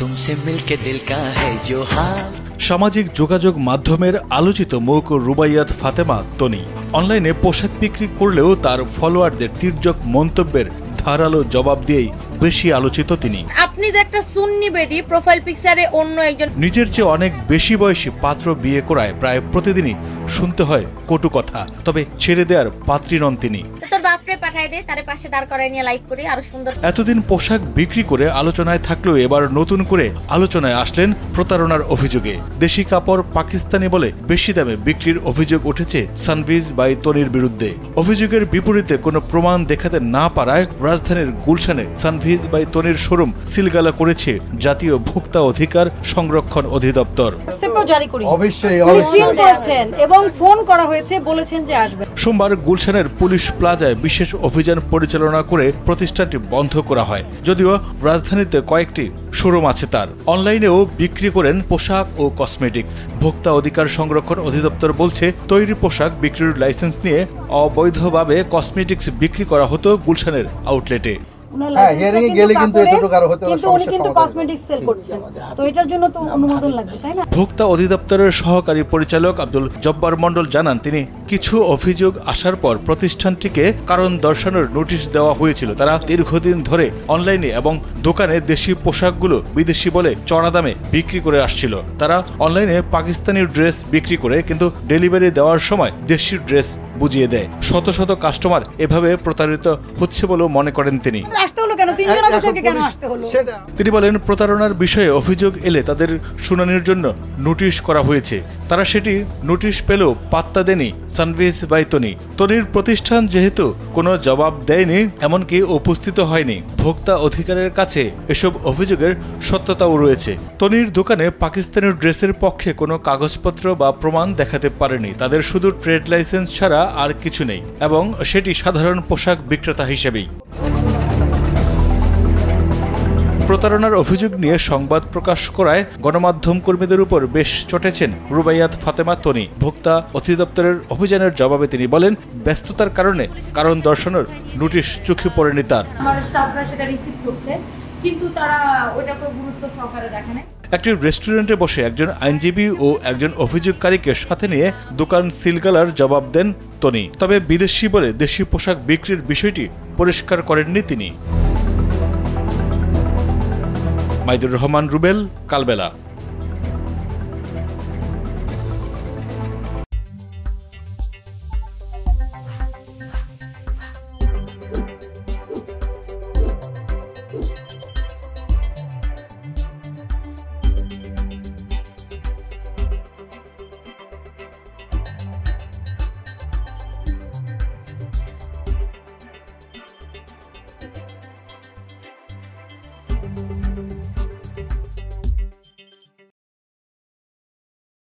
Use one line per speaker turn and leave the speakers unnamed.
तुमसे मिलके दिल का है जो हाल।
সামাজিক যোগাযোগ মাধ্যমের আলোচিত মুখ রুবাইয়াত ফাতেমা তনি অনলাইনে পোশাক বিক্রি করলেও তার ফলোয়ারদের তির্যক মন্তব্যের ধারালো জবাব দিয়েই বেশি আলোচিত তিনি।
আপনি যে একটা সুন্নি বেটি প্রোফাইল পিকচারে অন্য একজন
নিজের চেয়ে অনেক বেশি বয়সী পাত্র বিয়ে করায় প্রায় প্রতিদিনই শুনতে হয় কটু কথা, তবে ছেড়ে দেওয়ার পাত্রী নন তিনি।
তোর বাপরে পাঠায় দে, তারে পাশে দাঁড় করায় নিয়ে লাইভ করি আরো সুন্দর।
এতদিন পোশাক বিক্রি করে আলোচনায় থাকলেও এবার নতুন করে আলোচনায় আসলেন প্রতারণার অভিযোগে। দেশি কাপড় পাকিস্তানি বলে বেশি দামে বিক্রির অভিযোগ উঠেছে সানভিজ বাই তনির বিরুদ্ধে। অভিযোগের বিপরীতে কোনো প্রমাণ দেখাতে না পারায় রাজধানীর গুলশানে সানভিজ বাই তনির শোরুম সিলগালা করেছে জাতীয় ভোক্তা অধিকার সংরক্ষণ অধিদপ্তর।
এবং ফোন করা হয়েছে, বলেছেন যে আসবে।
সোমবার গুলশানের পুলিশ প্লাজায় বিশেষ অভিযান পরিচালনা করে প্রতিষ্ঠানটি বন্ধ করা হয়। যদিও রাজধানীতে কয়েকটি শোরুম আছে তার। অনলাইনেও বিক্রি করেন পোশাক ও কসমেটিক্স। ভোক্তা অধিকার সংরক্ষণ অধিদপ্তর বলছে তৈরি পোশাক বিক্রির লাইসেন্স নিয়ে অবৈধভাবে কসমেটিক্স বিক্রি করা হতো গুলশানের আউটলেটে। ভোক্তা অধিদপ্তরের সহকারী পরিচালক আব্দুল জব্বার মন্ডল জানান, তিনি কিছু অভিযোগ আসার পর প্রতিষ্ঠানটিকে কারণ দর্শানোর নোটিশ দেওয়া হয়েছিল। তারা দীর্ঘদিন ধরে অনলাইনে এবং দোকানে দেশি পোশাকগুলো বিদেশি বলে চড়া দামে বিক্রি করে আসছিল। তারা অনলাইনে পাকিস্তানি ড্রেস বিক্রি করে কিন্তু ডেলিভারি দেওয়ার সময় দেশি ড্রেস বুঝিয়ে দেয়। শত শত কাস্টমার এভাবে প্রতারিত হচ্ছে বলেও মনে করেন তিনি। তিনি বলেন, প্রতারণার বিষয়ে অভিযোগ এলে তাদের শুনানির জন্য নোটিশ করা হয়েছে। তারা সেটি নোটিশ পেলেও পাত্তা দেয়নি সানভিজ বাই তনি। তনির প্রতিষ্ঠান যেহেতু কোনো জবাব দেয়নি, এমনকি উপস্থিত হয়নি, ভোক্তা অধিকারের কাছে এসব অভিযোগের সত্যতাও রয়েছে। তনির দোকানে পাকিস্তানি ড্রেসের পক্ষে কোনো কাগজপত্র বা প্রমাণ দেখাতে পারেনি। তাদের শুধু ট্রেড লাইসেন্স ছাড়া আর কিছু নেই, এবং সেটি সাধারণ পোশাক বিক্রেতা হিসেবেই। প্রতারণার অভিযোগ নিয়ে সংবাদ প্রকাশ করায় গণমাধ্যম কর্মীদের উপর বেশ চটেছেন রুবাইয়াত ফাতেমা তনি। ভোক্তা অধিদপ্তরের অভিযানের জবাবে তিনি বলেন, ব্যস্ততার কারণে কারণ দর্শানোর নোটিশ চোখে পড়েনি তার। একটি রেস্টুরেন্টে বসে একজন আইনজীবী ও একজন অভিযোগকারীকে সাথে নিয়ে দোকান সিলগালার জবাব দেন তনি। তবে বিদেশি বলে দেশি পোশাক বিক্রির বিষয়টি পরিষ্কার করেননি তিনি। মাইদুর রহমান রুবেল, কালবেলা।